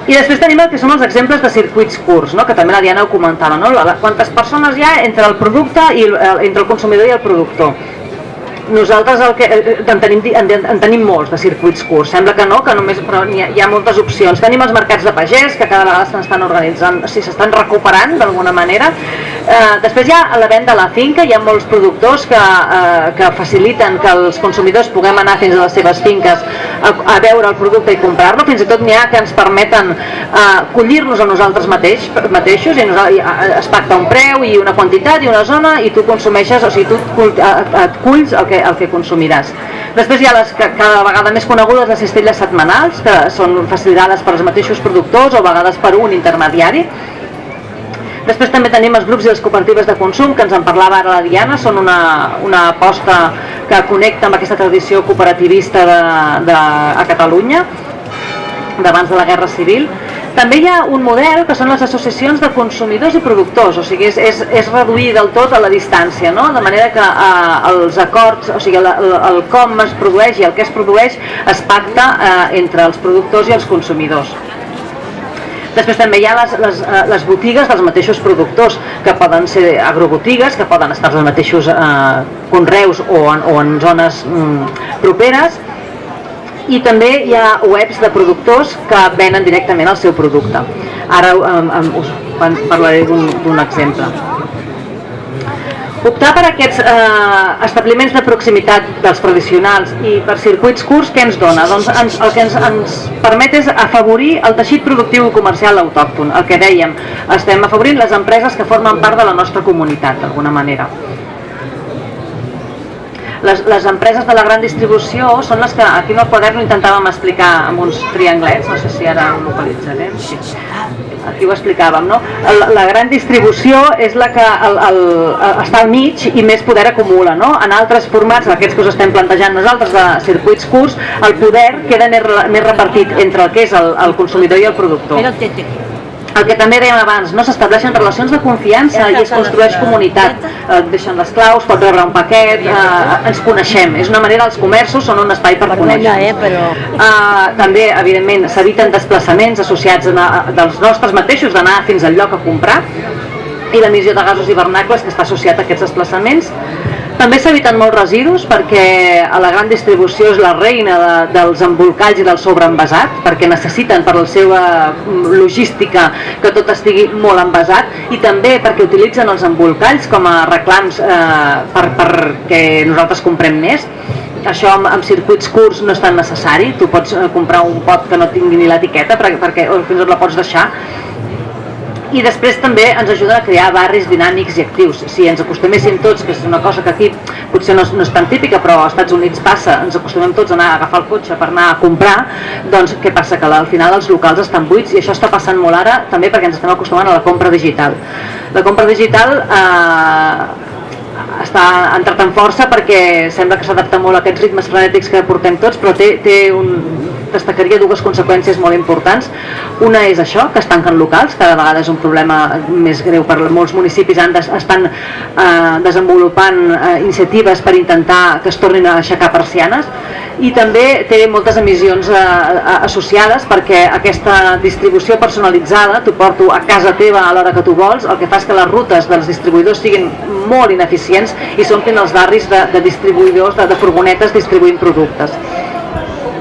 I després tenim el que són els exemples de circuits curts, no? Que també la Diana ho comentava, no? Quantes persones hi ha entre el producte i entre el consumidor i el productor. Nosaltres en tenim molts de circuits curts, sembla que no, però hi ha moltes opcions. Tenim els mercats de pagès, que cada vegada s'estan organitzant, o sigui, s'estan recuperant d'alguna manera. Després hi ha la venda a la finca, hi ha molts productors que faciliten que els consumidors puguem anar fins a les seves finques a veure el producte i comprar-lo. Fins i tot n'hi ha que ens permeten collir-nos a nosaltres mateixos, i es pacta un preu i una quantitat i una zona, i tu consumeixes, o sigui, tu et culls el que consumiràs. Després hi ha les cada vegada més conegudes, les cistelles setmanals, que són facilitades per els mateixos productors o a vegades per un intermediari. Després també tenim els grups i les cooperatives de consum, que ens en parlava ara la Diana, són una aposta que connecta amb aquesta tradició cooperativista a Catalunya, d'abans de la Guerra Civil. També hi ha un model que són les associacions de consumidors i productors, o sigui, és reduir del tot a la distància, no? De manera que els acords, o sigui, el com es produeix i el que es produeix es pacta entre els productors i els consumidors. Després també hi ha les botigues dels mateixos productors, que poden ser agrobotigues, que poden estar als mateixos conreus o en zones properes. I també hi ha webs de productors que venen directament el seu producte. Ara us parlaré d'un exemple. Optar per aquests establiments de proximitat dels tradicionals i per circuits curts, què ens dona? Doncs el que ens permet és afavorir el teixit productiu i comercial autòcton. El que dèiem, estem afavorint les empreses que formen part de la nostra comunitat, d'alguna manera. Les empreses de la gran distribució són les que aquí en el quadern intentàvem explicar amb uns trianglets, no sé si ara ho localitzarem, sí. Aquí ho explicàvem, no? La gran distribució és la que està al mig i més poder acumula, no? En altres formats, aquests que us estem plantejant nosaltres, de circuits curts, el poder queda més repartit entre el que és el consumidor i el productor. El que també dèiem abans, no s'estableixen relacions de confiança i es construeix comunitat. Deixen les claus, pot rebre un paquet, ens coneixem. És una manera, els comerços són un espai per conèixer. També, evidentment, s'eviten desplaçaments associats dels nostres mateixos d'anar fins al lloc a comprar, i l'emissió de gasos hivernacles que està associat a aquests desplaçaments. També s'eviten molts residus perquè la gran distribució és la reina dels embolcalls i del sobreenvasat, perquè necessiten per la seva logística que tot estigui molt envasat, i també perquè utilitzen els embolcalls com a reclams perquè nosaltres comprem més. Això amb circuits curts no és tan necessari, tu pots comprar un pot que no tingui ni l'etiqueta perquè fins i tot la pots deixar. I després també ens ajuden a crear barris dinàmics i actius. Si ens acostuméssim tots, que és una cosa que aquí potser no és tan típica, però als Estats Units passa, ens acostumem tots a anar a agafar el cotxe per anar a comprar, doncs què passa? Que al final els locals estan buits, i això està passant molt ara també perquè ens estem acostumant a la compra digital. La compra digital està entrat en força perquè sembla que s'adapta molt a aquests ritmes frenètics que portem tots, però destacaria dues conseqüències molt importants. Una és això, que es tanquen locals, cada vegada és un problema més greu per molts municipis, estan desenvolupant iniciatives per intentar que es tornin a aixecar persianes, i també té moltes emissions associades perquè aquesta distribució personalitzada t'ho porto a casa teva a l'hora que tu vols, el que fa és que les rutes dels distribuïdors siguin molt ineficients i s'omplin els barris de distribuïdors, de furgonetes distribuint productes.